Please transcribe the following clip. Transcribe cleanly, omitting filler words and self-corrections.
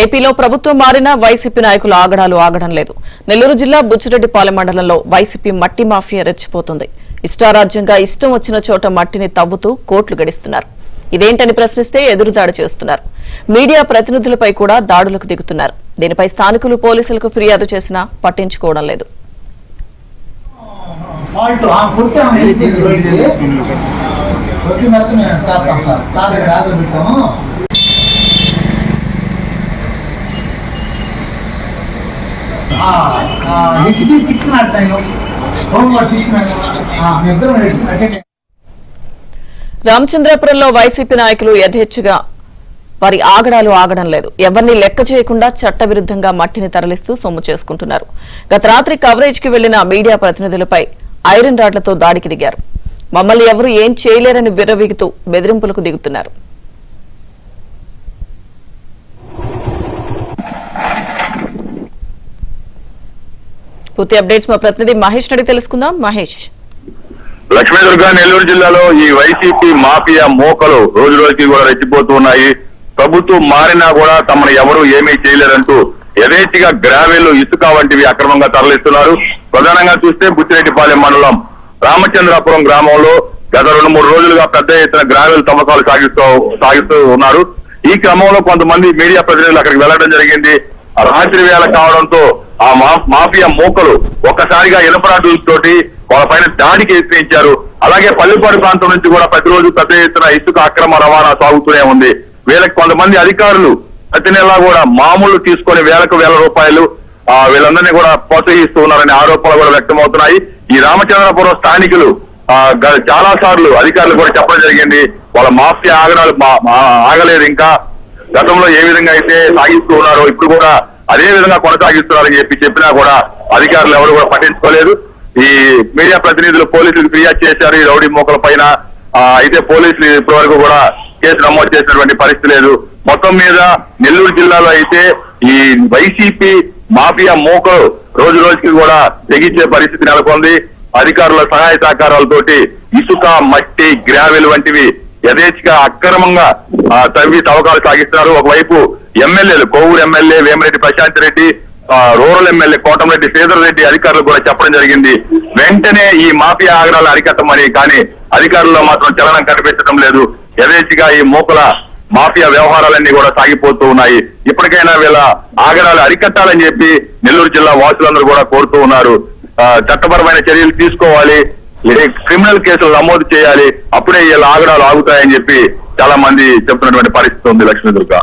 ఏపీలో ప్రభుత్వం మారినా వైసీపీ నాయకులు ఆగడం లేదు. నెల్లూరు జిల్లా బుచ్చిరెడ్డిపాలెం మండలంలో వైసీపీ మట్టి మాఫియా రెచ్చిపోతుంది. ఇష్టారాజ్యంగా ఇష్టం వచ్చిన చోట మట్టిని తవ్వుతూ కోట్లు గడిస్తున్నారు. ఇదేంటని ప్రశ్నిస్తే ఎదురుదాడి చేస్తున్నారు. మీడియా ప్రతినిధులపై కూడా దాడులకు దిగుతున్నారు. దీనిపై స్థానికులు పోలీసులకు ఫిర్యాదు చేసినా పట్టించుకోవడం లేదు. రామచంద్రపురంలో వైసీపీ నాయకులు యథేచ్ఛగా వారి ఆగడం లేదు. ఎవరిని లెక్క చేయకుండా చట్టవిరుద్ధంగా మట్టిని తరలిస్తూ సొమ్ము చేసుకుంటున్నారు. గత రాత్రి కవరేజ్ కి వెళ్లిన మీడియా ప్రతినిధులపై ఐరన్ రాడ్లతో దాడికి దిగారు. మమ్మల్ని ఎవరు ఏం చేయలేరని విర్రవీగుతూ బెదిరింపులకు దిగుతున్నారు. పూర్తి అప్డేట్స్ మా ప్రతినిధి మహేష్ అడిగి తెలుసుకుందాం. మహేష్, లక్ష్మీదుర్గ నెల్లూరు జిల్లాలో ఈ వైసీపీ మాఫియా మోకలు రోజు రోజుకి కూడా రెచ్చిపోతూ ఉన్నాయి. ప్రభుత్వం మారినా కూడా తమను ఎవరు ఏమీ చేయలేరంటూ యథేచ్ఛగా గ్రావెల్, ఇసుక వంటివి అక్రమంగా తరలిస్తున్నారు. ప్రధానంగా చూస్తే బుచ్చిరెడ్డిపాలెం మండలం రామచంద్రాపురం గ్రామంలో గత 2-3 రోజులుగా పెద్ద ఎత్తున గ్రావెల్ తవ్వకాలు సాగిస్తూ ఉన్నారు. ఈ క్రమంలో కొంతమంది మీడియా ప్రతినిధులు అక్కడికి వెళ్లడం జరిగింది. రాత్రి వేళ కావడంతో ఆ మాఫియా మోకలు ఒక్కసారిగా ఇనపరాడులతోటి వాళ్ళపైన దాడికి యత్నించారు. అలాగే పల్లిపాడు ప్రాంతం నుంచి కూడా ప్రతిరోజు పెద్ద ఎత్తున ఇసుక అక్రమ రవాణా సాగుతూనే ఉంది. వీళ్ళకి కొంతమంది అధికారులు ప్రతి నెలా కూడా మామూలు తీసుకొని వేలకు వేల రూపాయలు వీళ్ళందరినీ కూడా ప్రోత్సహిస్తూ ఉన్నారనే ఆరోపణలు కూడా వ్యక్తమవుతున్నాయి. ఈ రామచంద్రపురం స్థానికులు చాలా సార్లు అధికారులు కూడా చెప్పడం జరిగింది. వాళ్ళ మాఫియా ఆగలేదు. ఇంకా గతంలో ఏ విధంగా అయితే సాగిస్తూ ఉన్నారో ఇప్పుడు కూడా అదే విధంగా కొనసాగిస్తున్నారని చెప్పినా కూడా అధికారులు ఎవరు కూడా పట్టించుకోలేదు. ఈ మీడియా ప్రతినిధులు పోలీసులకు ఫిర్యాదు చేశారు ఈ రౌడీ మోకల పైన. అయితే పోలీసులు ఇప్పటి వరకు కూడా కేసు నమోదు చేసినటువంటి పరిస్థితి లేదు. మొత్తం మీద నెల్లూరు జిల్లాలో అయితే ఈ వైసీపీ మాఫియా మోకలు రోజు రోజుకి కూడా తెగించే పరిస్థితి నెలకొంది. అధికారుల సహాయ సహకారాలతోటి ఇసుక, మట్టి, గ్రావెల్ వంటివి యథేచ్ఛగా అక్రమంగా తవ్వకాలు సాగిస్తున్నారు. ఒకవైపు ఎమ్మెల్యేలు, Kovur MLA Vemireddy Prashant Reddy, rural MLA Kotamreddy Sridhar Reddy అధికారులకు కూడా చెప్పడం జరిగింది. వెంటనే ఈ మాఫియా ఆగడాలు అరికట్టమని. కానీ అధికారుల్లో మాత్రం చలనం కనిపించడం లేదు. యథేచ్ఛగా ఈ మూకల మాఫియా వ్యవహారాలన్నీ కూడా సాగిపోతూ ఉన్నాయి. ఇప్పటికైనా వీళ్ళ ఆగడాలు అరికట్టాలని చెప్పి నెల్లూరు జిల్లా వాసులందరూ కూడా కోరుతూ ఉన్నారు. చట్టపరమైన చర్యలు తీసుకోవాలి, క్రిమినల్ కేసులు నమోదు చేయాలి. అప్పుడే వీళ్ళ ఆగడాలు ఆగుతాయని చెప్పి చాలా మంది చెప్తున్నటువంటి పరిస్థితి ఉంది. లక్ష్మీదుర్గ.